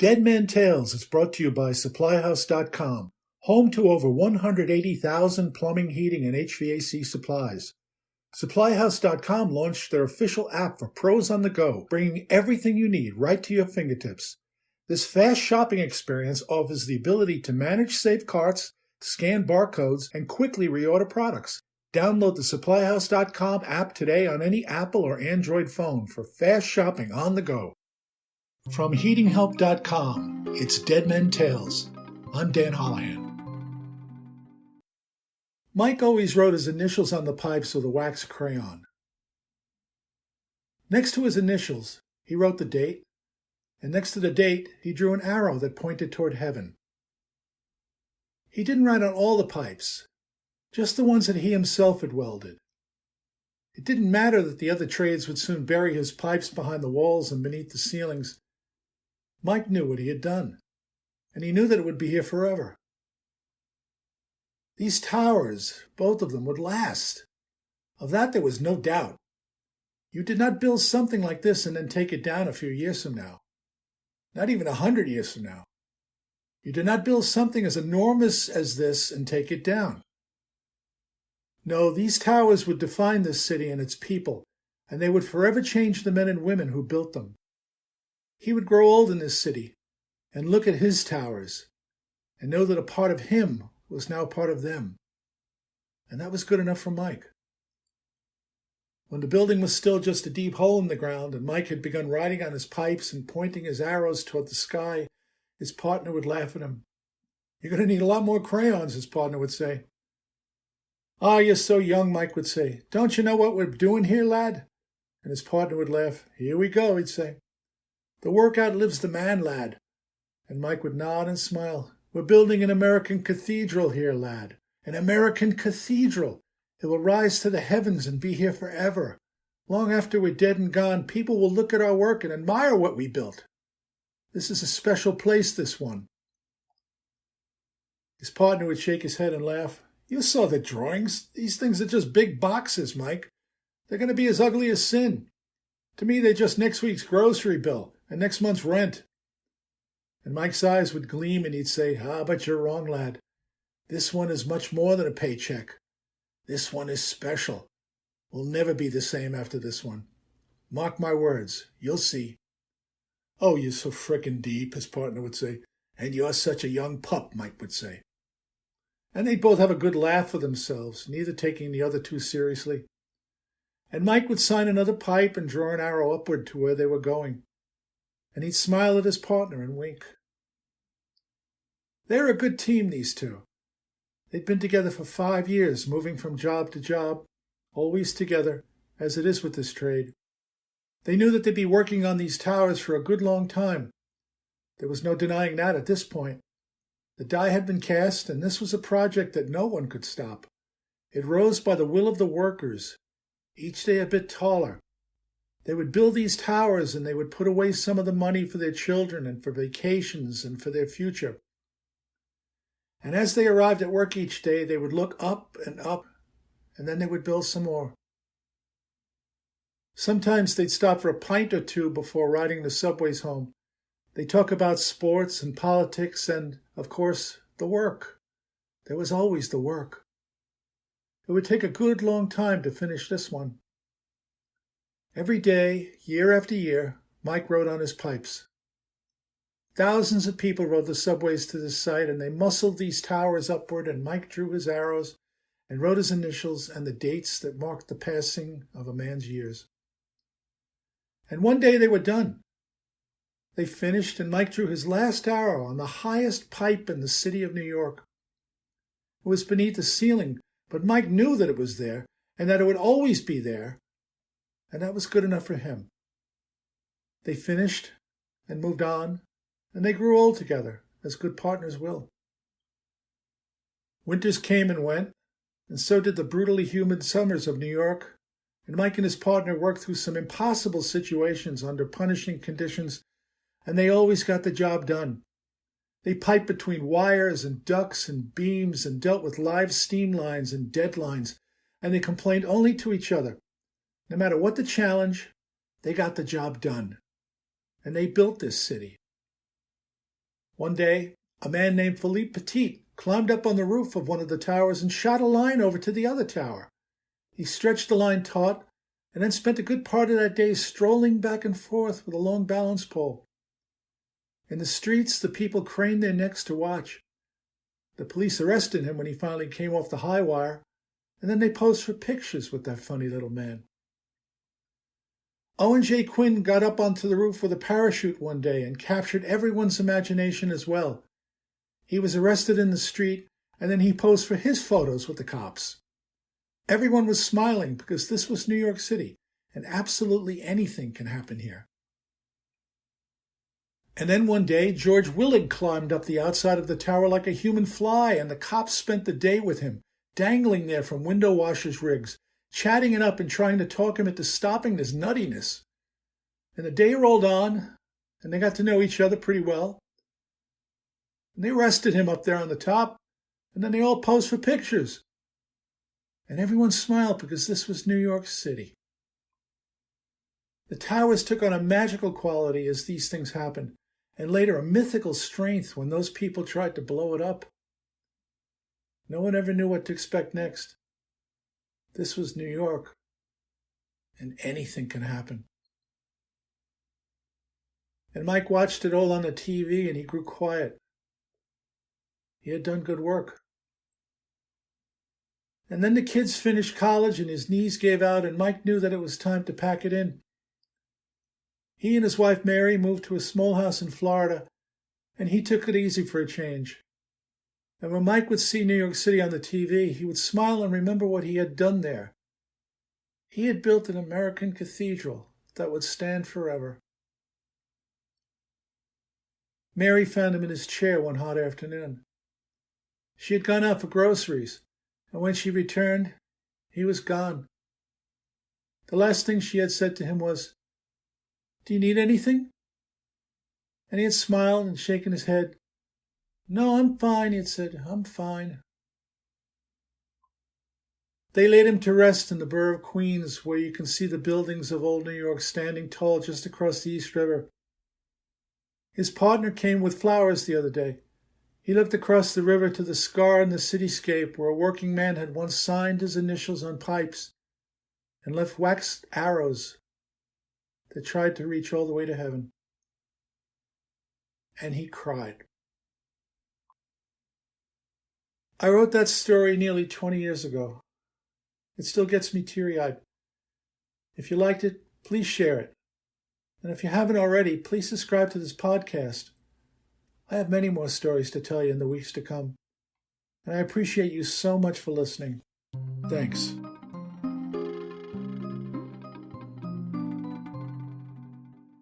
Dead Men Tales is brought to you by SupplyHouse.com, home to over 180,000 plumbing, heating, and HVAC supplies. SupplyHouse.com launched their official app for pros on the go, bringing everything you need right to your fingertips. This fast shopping experience offers the ability to manage safe carts, scan barcodes, and quickly reorder products. Download the SupplyHouse.com app today on any Apple or Android phone for fast shopping on the go. From HeatingHelp.com, it's Dead Men Tales. I'm Dan Holohan. Mike always wrote his initials on the pipes with a wax crayon. Next to his initials, he wrote the date, and next to the date, he drew an arrow that pointed toward heaven. He didn't write on all the pipes, just the ones that he himself had welded. It didn't matter that the other trades would soon bury his pipes behind the walls and beneath the ceilings. Mike knew what he had done, and he knew that it would be here forever. These towers, both of them, would last. Of that there was no doubt. You did not build something like this and then take it down a few years from now. Not even 100 years from now. You did not build something as enormous as this and take it down. No, these towers would define this city and its people, and they would forever change the men and women who built them. He would grow old in this city and look at his towers and know that a part of him was now part of them. And that was good enough for Mike. When the building was still just a deep hole in the ground and Mike had begun writing on his pipes and pointing his arrows toward the sky, his partner would laugh at him. "You're going to need a lot more crayons," his partner would say. "Ah, you're so young," Mike would say. "Don't you know what we're doing here, lad?" And his partner would laugh. "Here we go," he'd say. "The work outlives the man, lad." And Mike would nod and smile. "We're building an American Cathedral here, lad. An American Cathedral. It will rise to the heavens and be here forever. Long after we're dead and gone, people will look at our work and admire what we built. This is a special place, this one." His partner would shake his head and laugh. "You saw the drawings. These things are just big boxes, Mike. They're going to be as ugly as sin. To me, they're just next week's grocery bill and next month's rent." And Mike's eyes would gleam and he'd say, "But you're wrong, lad. This one is much more than a paycheck. This one is special. We'll never be the same after this one. Mark my words. You'll see." "Oh, you're so frickin' deep," his partner would say. "And you're such a young pup," Mike would say. And they'd both have a good laugh for themselves, neither taking the other too seriously. And Mike would sign another pipe and draw an arrow upward to where they were going. And he'd smile at his partner and wink. They're a good team, these two. They'd been together for 5 years, moving from job to job, always together, as it is with this trade. They knew that they'd be working on these towers for a good long time. There was no denying that at this point. The die had been cast, and this was a project that no one could stop. It rose by the will of the workers, each day a bit taller. They would build these towers, and they would put away some of the money for their children and for vacations and for their future. And as they arrived at work each day, they would look up, and then they would build some more. Sometimes they'd stop for a pint or two before riding the subways home. They'd talk about sports and politics and, of course, the work. There was always the work. It would take a good long time to finish this one. Every day, year after year, Mike wrote on his pipes. Thousands of people rode the subways to this site, and they muscled these towers upward, and Mike drew his arrows and wrote his initials and the dates that marked the passing of a man's years. And one day they were done. They finished, and Mike drew his last arrow on the highest pipe in the city of New York. It was beneath the ceiling, but Mike knew that it was there, and that it would always be there, and that was good enough for him. They finished and moved on, and they grew old together, as good partners will. Winters came and went, and so did the brutally humid summers of New York, and Mike and his partner worked through some impossible situations under punishing conditions, and they always got the job done. They piped between wires and ducts and beams and dealt with live steam lines and deadlines, and they complained only to each other. No matter what the challenge, they got the job done. And they built this city. One day, a man named Philippe Petit climbed up on the roof of one of the towers and shot a line over to the other tower. He stretched the line taut and then spent a good part of that day strolling back and forth with a long balance pole. In the streets, the people craned their necks to watch. The police arrested him when he finally came off the high wire, and then they posed for pictures with that funny little man. Owen J. Quinn got up onto the roof with a parachute one day and captured everyone's imagination as well. He was arrested in the street, and then he posed for his photos with the cops. Everyone was smiling because this was New York City, and absolutely anything can happen here. And then one day, George Willard climbed up the outside of the tower like a human fly, and the cops spent the day with him, dangling there from window washers' rigs, chatting it up and trying to talk him into stopping this nuttiness. And the day rolled on, and they got to know each other pretty well. And they arrested him up there on the top, and then they all posed for pictures. And everyone smiled because this was New York City. The towers took on a magical quality as these things happened, and later a mythical strength when those people tried to blow it up. No one ever knew what to expect next. This was New York, and anything can happen. And Mike watched it all on the TV, and he grew quiet. He had done good work. And then the kids finished college, and his knees gave out, and Mike knew that it was time to pack it in. He and his wife Mary moved to a small house in Florida, and he took it easy for a change. And when Mike would see New York City on the TV, he would smile and remember what he had done there. He had built an American Cathedral that would stand forever. Mary found him in his chair one hot afternoon. She had gone out for groceries, and when she returned, he was gone. The last thing she had said to him was, "Do you need anything?" And he had smiled and shaken his head. "No, I'm fine," he had said. "I'm fine." They laid him to rest in the borough of Queens, where you can see the buildings of old New York standing tall just across the East River. His partner came with flowers the other day. He looked across the river to the scar in the cityscape where a working man had once signed his initials on pipes and left waxed arrows that tried to reach all the way to heaven. And he cried. I wrote that story nearly 20 years ago. It still gets me teary-eyed. If you liked it, please share it. And if you haven't already, please subscribe to this podcast. I have many more stories to tell you in the weeks to come. And I appreciate you so much for listening. Thanks.